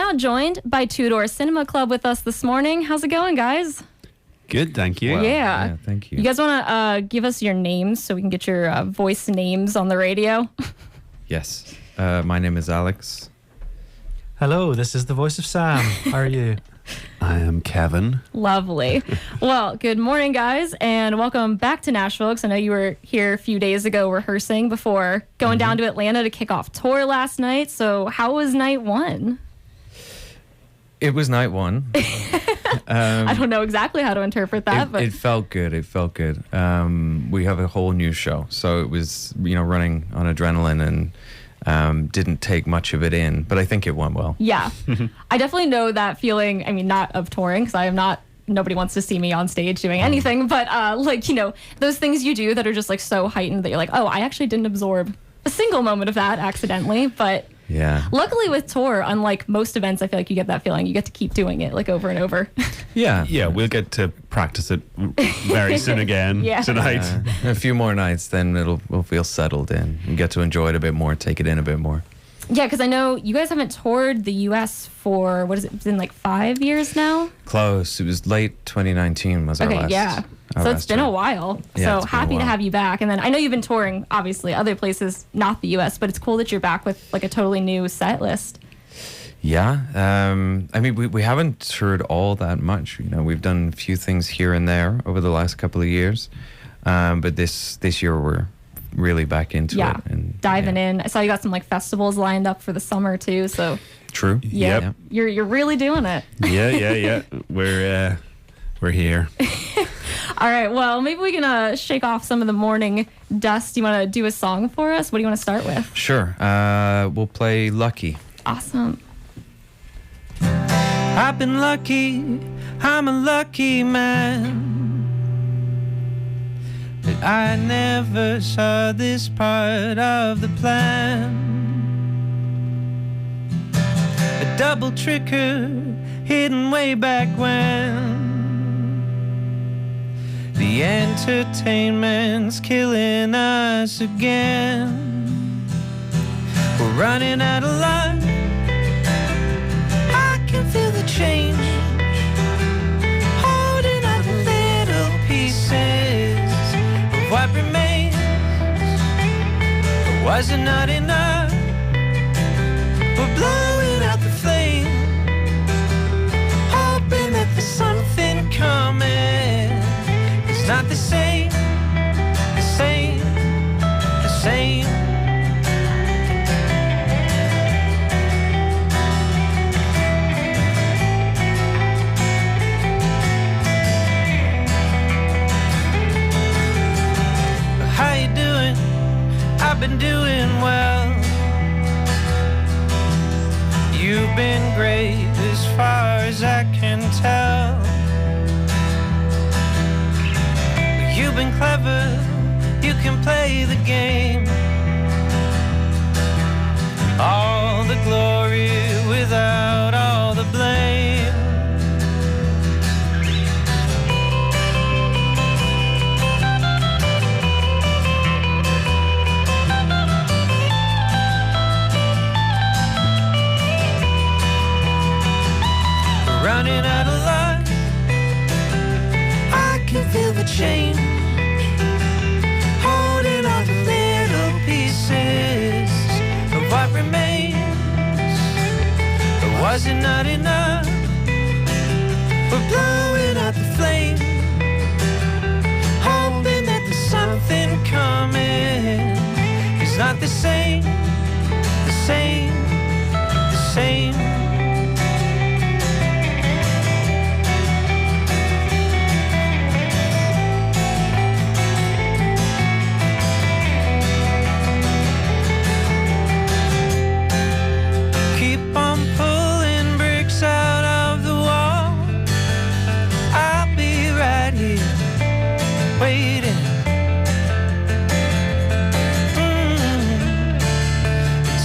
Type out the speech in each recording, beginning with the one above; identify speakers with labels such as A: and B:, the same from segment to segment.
A: now joined by Two Door Cinema Club with us this morning. How's it going, guys?
B: Good, thank you.
A: Wow.
C: Yeah, thank you.
A: You guys want to give us your names so we can get your voice names on the radio?
C: Yes. My name is Alex.
D: Hello, this is the voice of Sam. How are you?
B: I am Kevin.
A: Lovely. Well, good morning, guys, and welcome back to Nashville, because I know you were here a few days ago rehearsing before going down to Atlanta to kick off tour last night. So how was night one?
C: It was night one.
A: I don't know exactly how to interpret that, but
C: it felt good. It felt good. We have a whole new show, so it was, running on adrenaline and didn't take much of it in, but I think it went well.
A: Yeah. I definitely know that feeling. I mean, not of touring, because I am not, nobody wants to see me on stage doing anything, but those things you do that are just like so heightened that you're like, oh, I actually didn't absorb a single moment of that accidentally. But
C: yeah,
A: luckily with tour, unlike most events, I feel like you get that feeling. You get to keep doing it like over and over.
C: Yeah,
B: we'll get to practice it very soon again tonight.
C: A few more nights, then we'll feel settled in and get to enjoy it a bit more, take it in a bit more.
A: Yeah, because I know you guys haven't toured the U.S. for, what is it, been like 5 years now?
C: Close. It was late 2019 was our last.
A: Yeah. So it's been a while.
C: Yeah,
A: so happy to have you back. And then I know you've been touring, obviously, other places, not the U.S., but it's cool that you're back with like a totally new set list.
C: Yeah. I mean, we haven't toured all that much. We've done a few things here and there over the last couple of years. But this year we're really back into it. And
A: diving in. I saw you got some like festivals lined up for the summer too. So
C: true.
B: Yep.
A: You're really doing it.
B: Yeah. We're here.
A: All right. Well, maybe we can shake off some of the morning dust. You want to do a song for us? What do you want to start with?
C: Sure. We'll play Lucky.
A: Awesome.
E: I've been lucky, I'm a lucky man, but I never saw this part of the plan. A double trigger hidden way back when. The entertainment's killing us again. We're running out of luck, I can feel the change, holding up little pieces of what remains. But was it not enough? We're blowing out the flame, hoping that there's something coming. It's not the same, the same, the same. How you doing? I've been doing well. You've been great as far as I can tell. You've been clever, you can play the game. All the glory without all the blame. Running out of luck, I can feel the change, holding on to little pieces of what remains. But was it not enough? We're blowing out the flame, hoping that there's something coming. It's not the same, the same, the same.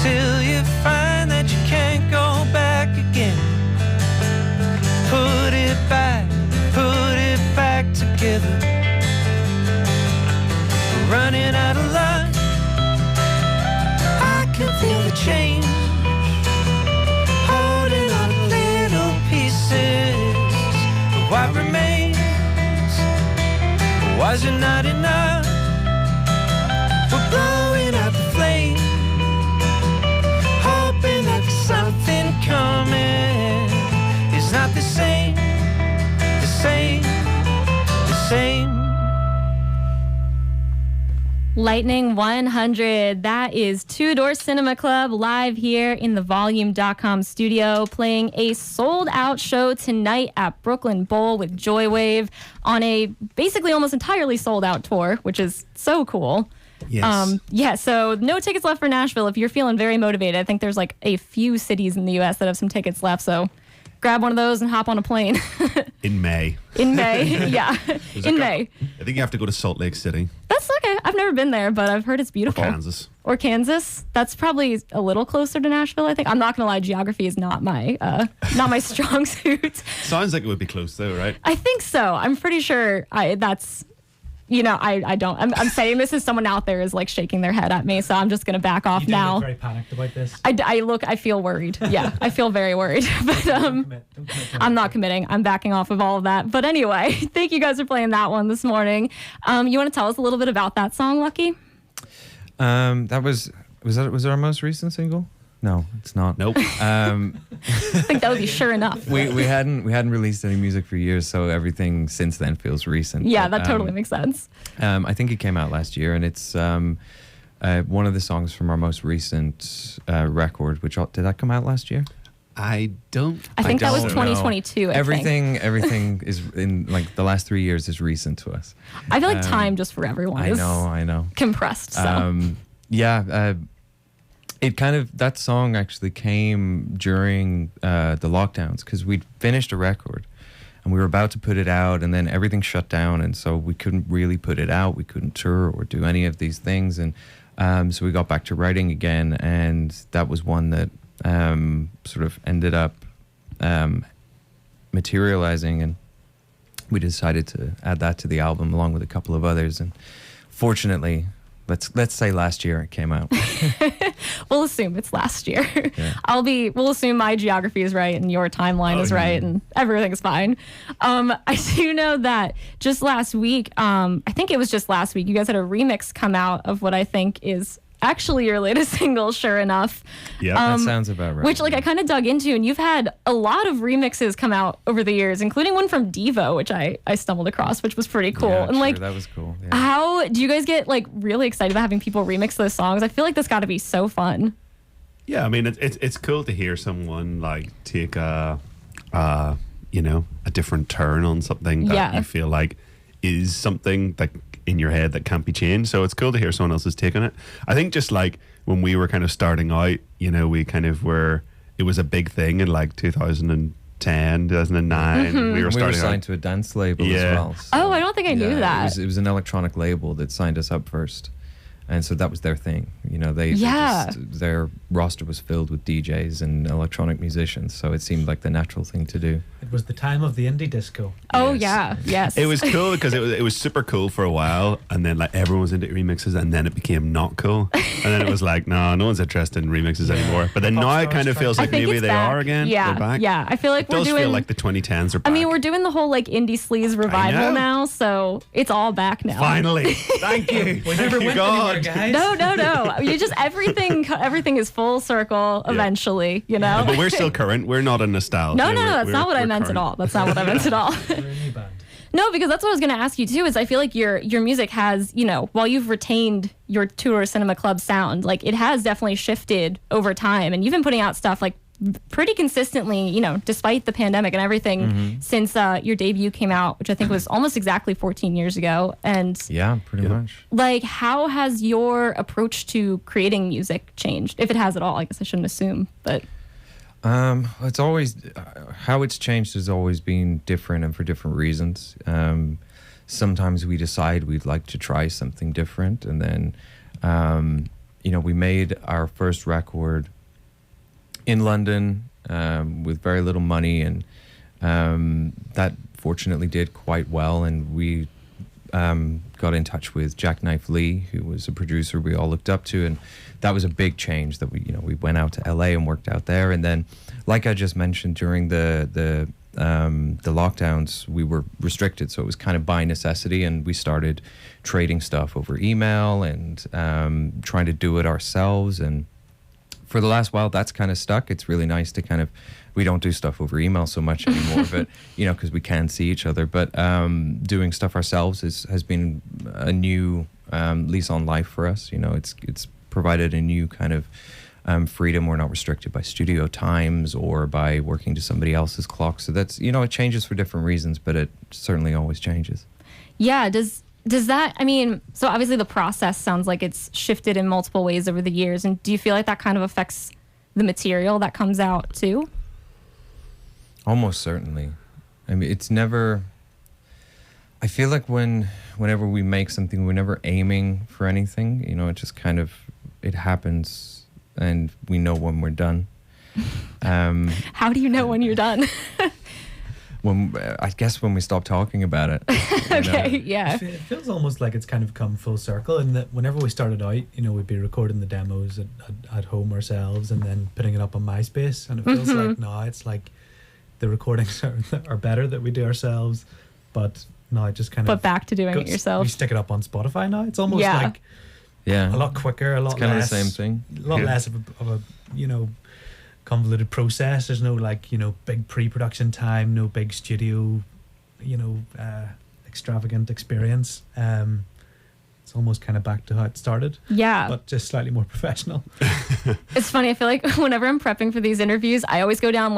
E: Till you find that you can't go back. stars are not enough. We're blowing out the flame, hoping that something coming is not the same, the same, the same.
A: Lightning 100. That is Two Door Cinema Club live here in the Volume.com studio, playing a sold out show tonight at Brooklyn Bowl with Joywave on a basically almost entirely sold out tour, which is so cool.
B: Yes.
A: Yeah, so no tickets left for Nashville. If you're feeling very motivated, I think there's like a few cities in the U.S. that have some tickets left, so grab one of those and hop on a plane.
B: In May.
A: In May, yeah. In May.
B: I think you have to go to Salt Lake City
A: That's okay. I've never been there, but I've heard it's
B: or
A: beautiful.
B: Kansas.
A: Or Kansas. That's probably a little closer to Nashville, I think. I'm not gonna lie, geography is not my strong suit.
B: Sounds like it would be close though, right?
A: I think so. I'm pretty sure that's I don't. I'm saying this as someone out there is like shaking their head at me, so I'm just gonna back off
D: You do
A: now.
D: look very panicked about this.
A: I feel worried. Yeah, I feel very worried. But
D: Don't commit
A: I'm not committing. I'm backing off of all of that. But anyway, thank you guys for playing that one this morning. You want to tell us a little bit about that song, Lucky?
C: That was it our most recent single? No, it's not.
B: Nope.
A: I think that would be sure enough.
C: We hadn't released any music for years, so everything since then feels recent.
A: Yeah,
C: But,
A: that totally makes sense.
C: I think it came out last year, and it's one of the songs from our most recent record. Did that come out last year?
B: I don't.
A: I think that was
C: don't know.
A: 2022. I think.
C: Everything is in like the last 3 years is recent to us.
A: I feel like time just for everyone
C: I
A: is
C: know.
A: compressed. So.
C: It kind of, that song actually came during the lockdowns, because we'd finished a record and we were about to put it out, and then everything shut down, and so we couldn't really put it out. We couldn't tour or do any of these things, and so we got back to writing again, and that was one that sort of ended up materializing, and we decided to add that to the album along with a couple of others, and fortunately, let's say last year it came out.
A: We'll assume it's last year.
C: Yeah.
A: We'll assume my geography is right and your timeline is right and everything's fine. I do know that just last week, I think it was just last week, you guys had a remix come out of what I think is actually your latest single, Sure Enough.
B: Yeah,
C: That sounds about right.
A: Which I kind of dug into, and you've had a lot of remixes come out over the years, including one from Devo, which I stumbled across, which was pretty cool.
C: Yeah,
A: and
C: sure, that was cool. Yeah.
A: how do you guys get really excited about having people remix those songs? I feel like this got to be so fun.
B: Yeah, I mean it's cool to hear someone like take a different turn on something that you feel like is something that in your head that can't be changed. So it's cool to hear someone else's take on it. I think just like when we were kind of starting out, we kind of it was a big thing in like 2010, 2009.
A: Mm-hmm.
B: We were starting
C: signed
B: out.
C: to a dance label
B: Yeah.
C: as well.
A: Oh, I don't think I knew that.
C: It was an electronic label that signed us up first. And so that was their thing. Their roster was filled with DJs and electronic musicians. So it seemed like the natural thing to do.
D: It was the time of the indie disco.
A: Oh,
B: Yes.
A: yeah. Yes.
B: It was cool because it was super cool for a while, and then like everyone was into remixes, and then it became not cool, and then it was like no one's interested in remixes anymore. But then
D: Pop
B: now it
D: stars
B: kind of
D: trying
B: feels
D: to-
A: I
B: like
A: think
B: maybe
A: it's
B: they
A: back.
B: are again.
A: Yeah.
B: They're back.
A: Yeah. I feel like
B: It does
A: we're doing.
B: feel like the 2010s are back.
A: I mean, we're doing the whole indie sleaze revival
B: know.
A: now, so it's all back now.
B: Finally. Thank you.
D: We never
B: Thank you,
D: went
B: God.
D: anywhere, guys.
A: No. You just everything is full circle eventually,
B: But we're still current. We're not a nostalgia.
A: No,
B: We're-
A: that's not what I
B: we're
A: meant at
B: current.
A: all. That's not what I meant at all.
D: We're a new band.
A: No, because that's what I was going to ask you too. Is I feel like your music has, while you've retained your Tour Cinema Club sound, like it has definitely shifted over time, and you've been putting out stuff like pretty consistently, despite the pandemic and everything, since your debut came out, which I think was almost exactly 14 years ago. And
C: Yeah, pretty much.
A: like, how has your approach to creating music changed, if it has at all? I guess I shouldn't assume, but.
C: It's always how it's changed has always been different and for different reasons. Sometimes we decide we'd like to try something different, and then we made our first record in London with very little money, and that fortunately did quite well, and we got in touch with Jackknife Lee, who was a producer we all looked up to, and that was a big change that we went out to LA and worked out there. And then, like I just mentioned, during the the lockdowns, we were restricted, so it was kind of by necessity, and we started trading stuff over email and trying to do it ourselves. And for the last while, that's kind of stuck. It's really nice to kind of, we don't do stuff over email so much anymore, but because we can see each other. But doing stuff ourselves has been a new lease on life for us. It's provided a new kind of freedom. We're not restricted by studio times or by working to somebody else's clock. So that's, it changes for different reasons, but it certainly always changes.
A: Yeah. Does that, so obviously the process sounds like it's shifted in multiple ways over the years. And do you feel like that kind of affects the material that comes out too?
C: Almost certainly. It's never, I feel like whenever we make something, we're never aiming for anything, it just kind of, it happens. And we know when we're done.
A: How do you know when you're done?
C: I guess when we stop talking about it.
A: Okay, yeah.
D: It feels almost like it's kind of come full circle, in that whenever we started out, we'd be recording the demos at home ourselves and then putting it up on MySpace. And it feels like now it's like the recordings are better that we do ourselves, but now it just kind of...
A: But back to doing it yourself.
D: We stick it up on Spotify now. It's almost like...
C: Yeah,
D: a lot quicker, a lot
C: it's kind
D: less.
C: of the same thing.
D: A lot less of a convoluted process. There's no big pre-production time, no big studio, extravagant experience. It's almost kind of back to how it started.
A: Yeah,
D: but just slightly more professional.
A: It's funny. I feel like whenever I'm prepping for these interviews, I always go down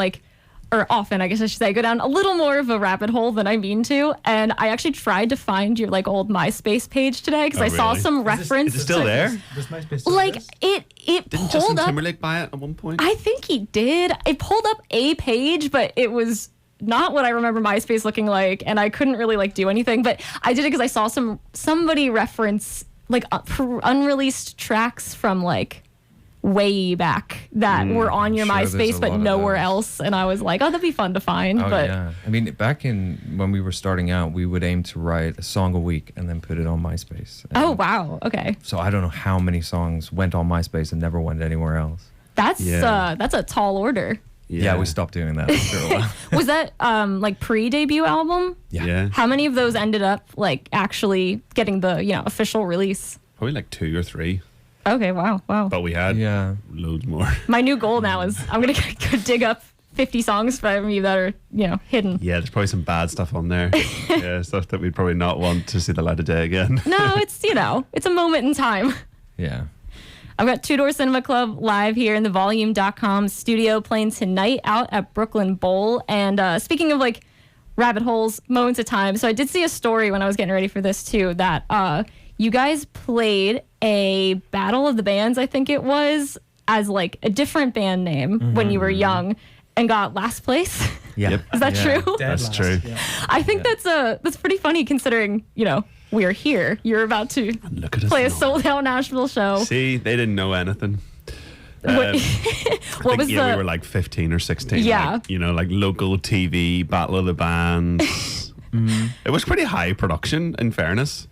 A: or often, I guess I should say, go down a little more of a rabbit hole than I mean to. And I actually tried to find your old MySpace page today because I saw some reference.
B: Is it still there?
D: Does MySpace still exist?
A: It
B: Didn't
A: pulled
B: Justin
A: up.
B: Timberlake buy it at one point?
A: I think he did. It pulled up a page, but it was not what I remember MySpace looking like, and I couldn't really do anything. But I did it because I saw somebody reference unreleased tracks from way back that were on your MySpace but nowhere else, and I was like, oh, that'd be fun to find.
C: Yeah, back when we were starting out, we would aim to write a song a week and then put it on MySpace.
A: Oh wow, okay.
C: So I don't know how many songs went on MySpace and never went anywhere else.
A: That's a tall order.
C: Yeah, we stopped doing that after a while.
A: Was that pre-debut album?
C: Yeah.
A: How many of those ended up actually getting the official release?
B: Probably 2 or 3.
A: Okay, wow.
B: But we had loads more.
A: My new goal now is I'm going to dig up 50 songs from you that are, hidden.
B: Yeah, there's probably some bad stuff on there. Yeah, stuff that we'd probably not want to see the light of day again.
A: No, it's, it's a moment in time.
C: Yeah.
A: I've got Two Door Cinema Club live here in the volume.com studio playing tonight out at Brooklyn Bowl. And speaking of rabbit holes, moments of time. So I did see a story when I was getting ready for this too, that you guys played a Battle of the Bands, I think it was, as a different band name when you were young and got last place.
C: Yeah.
B: Yep.
A: Is that true?
B: That's true.
D: Yeah.
A: I think that's pretty funny considering, we're here. You're about to play a sold out Nashville show.
B: See, they didn't know anything.
A: What was
B: we were 15 or 16.
A: Yeah.
B: Local TV, Battle of the Bands. It was pretty high production, in fairness.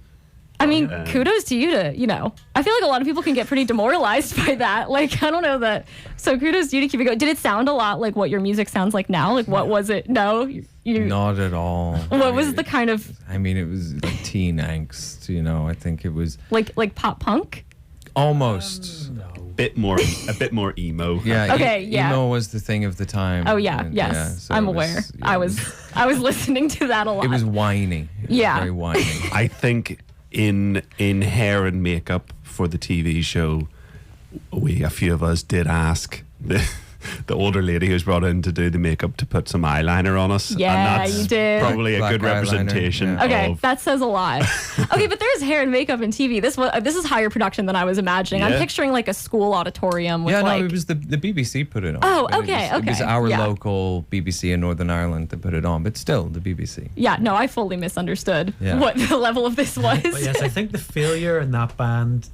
A: Kudos to you to, I feel like a lot of people can get pretty demoralized by that. I don't know that. So kudos to you to keep it going. Did it sound a lot like what your music sounds like now? What was it? No?
C: Not at all.
A: What was the kind of...
C: it was teen angst, I think it was...
A: Like pop punk?
C: Almost.
D: No.
B: A bit more emo.
C: Yeah.
A: Okay,
C: Emo was the thing of the time.
A: Oh yeah, yes.
C: So
A: I'm aware. I was listening to that a lot.
C: It was whiny. It was very whiny.
B: I think in hair and makeup for the TV show, a few of us did ask the older lady who's brought in to do the makeup to put some eyeliner on us.
A: Yeah,
B: and that's
A: you did.
B: Probably
C: Black
B: a good representation.
C: eyeliner,
A: Okay,
B: of
A: that says a lot. Okay, but there's hair and makeup in TV. This is higher production than I was imagining. I'm
B: Yeah.
A: picturing a school auditorium with
C: it was the BBC put it on.
A: Oh,
C: But
A: okay,
C: It was
A: okay,
C: our
A: yeah.
C: local BBC in Northern Ireland that put it on, but still the BBC.
A: Yeah, no, I fully misunderstood
C: Yeah.
A: what the level of this was.
D: But yes, I think the failure in that band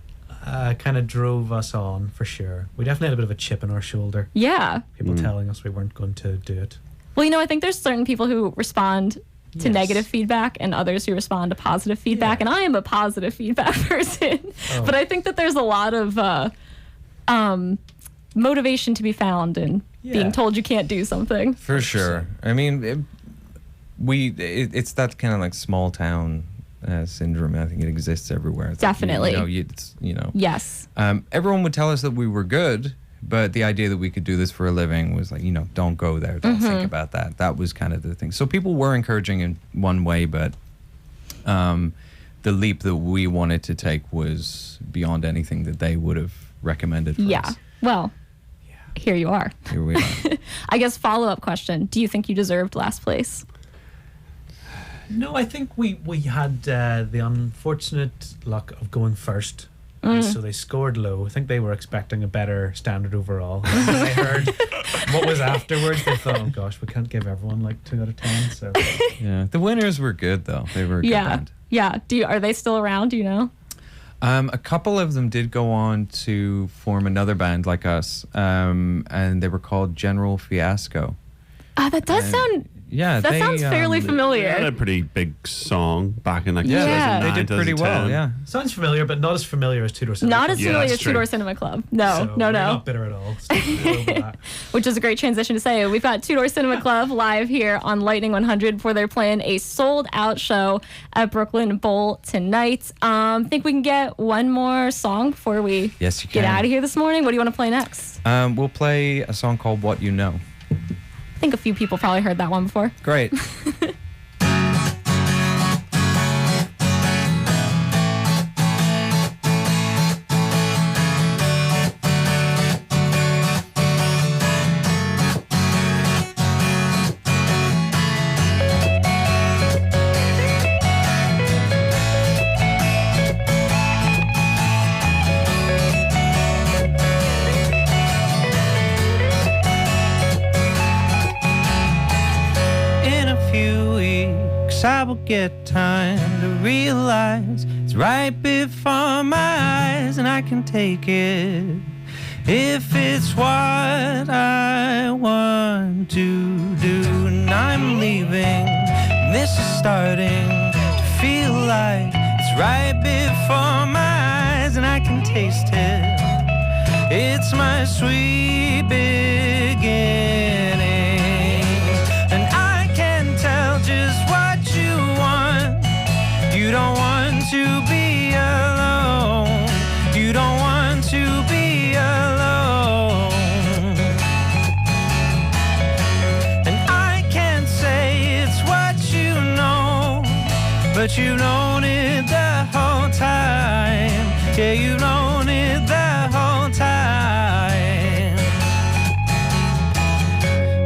D: kind of drove us on for sure. We definitely had a bit of a chip in our shoulder.
A: Yeah.
D: People telling us we weren't going to do it.
A: Well, I think there's certain people who respond to
D: Yes.
A: negative feedback and others who respond to positive feedback.
D: Yeah.
A: And I am a positive feedback person.
D: Oh.
A: But I think that there's a lot of motivation to be found in
D: Yeah.
A: being told you can't do something.
C: For sure. it's that kind of like small town syndrome. I think it exists everywhere. It's
A: Definitely.
C: Like,
A: Yes.
C: Everyone would tell us that we were good, but the idea that we could do this for a living was like, don't go there, don't think about that. That was kind of the thing. So people were encouraging in one way, but the leap that we wanted to take was beyond anything that they would have recommended for us.
A: Well, here you are.
C: Here we are.
A: I guess follow-up question. Do you think you deserved last place?
D: No, I think we had the unfortunate luck of going first. And so they scored low. I think they were expecting a better standard overall. And when they heard what was afterwards, they thought, oh gosh, we can't give everyone like 2 out of 10. So
C: yeah, the winners were good though. They were a good band.
A: Yeah. Are they still around? Do you know?
C: A couple of them did go on to form another band like us, and they were called General Fiasco.
A: That does sound.
C: Yeah,
A: that sounds fairly familiar.
B: They had a pretty big song back in like
C: they
B: 2009,
C: did pretty well.
B: 2010.
C: Yeah,
D: sounds familiar, but not as familiar as Two-Door Cinema.
A: Not as
D: Club.
A: familiar
B: that's
A: as
B: true.
A: Two-Door Cinema Club. No,
D: So
A: no.
D: we're not bitter at all. That.
A: Which is a great transition to say. We've got Two-Door Cinema Club live here on Lightning 100 before they're playing a sold-out show at Brooklyn Bowl tonight. Think we can get one more song before we
C: Yes, you
A: get
C: can.
A: out of here this morning? What do you want to play next?
C: we'll play a song called "What You Know."
A: I think a few people probably heard that one before.
C: Great.
E: I will get time to realize it's right before my eyes, and I can take it if it's what I want to do. And I'm leaving, and this is starting to feel like it's right before my eyes, and I can taste it. It's my sweet beginning, and I can tell just what you want. You don't want to be alone. You don't want to be alone. And I can't say it's what you know, but you've known it the whole time. Yeah, you've known it the whole time.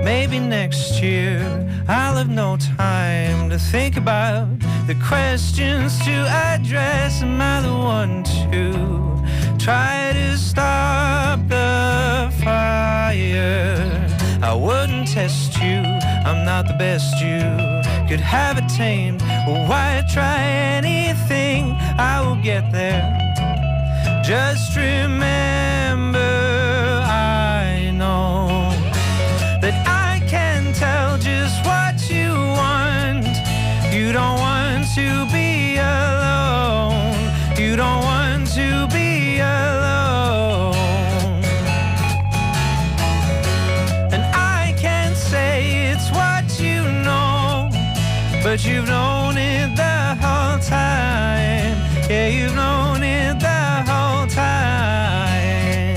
E: Maybe next year I'll have no time to think about the questions to address. Am I the one to try to stop the fire? I wouldn't test you, I'm not the best you could have attained. Why try anything? I will get there. Just remember, I know that I can tell just what you want. You don't want to be alone. You don't want to be alone. And I can't say it's what you know, but you've known it the whole time. Yeah, you've known it the whole time.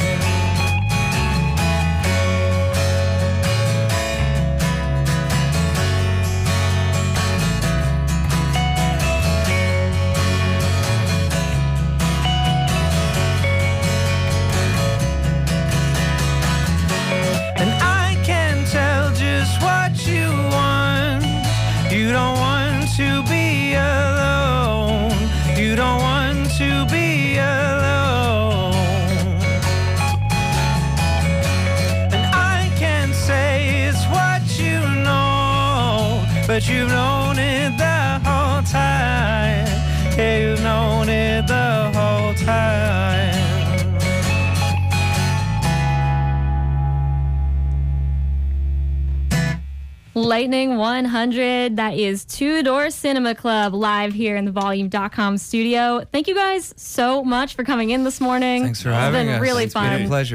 E: And I can tell just what you want. You don't want to be alone. You don't want to be alone. And I can say it's what you know, but you've known it the whole time. Yeah, you've known it the whole time.
A: Lightning 100, that is Two-Door Cinema Club live here in the Volume.com studio. Thank you guys so much for coming in this morning.
C: Thanks for having us.
A: It's been really
C: It's
A: fun.
C: been a pleasure.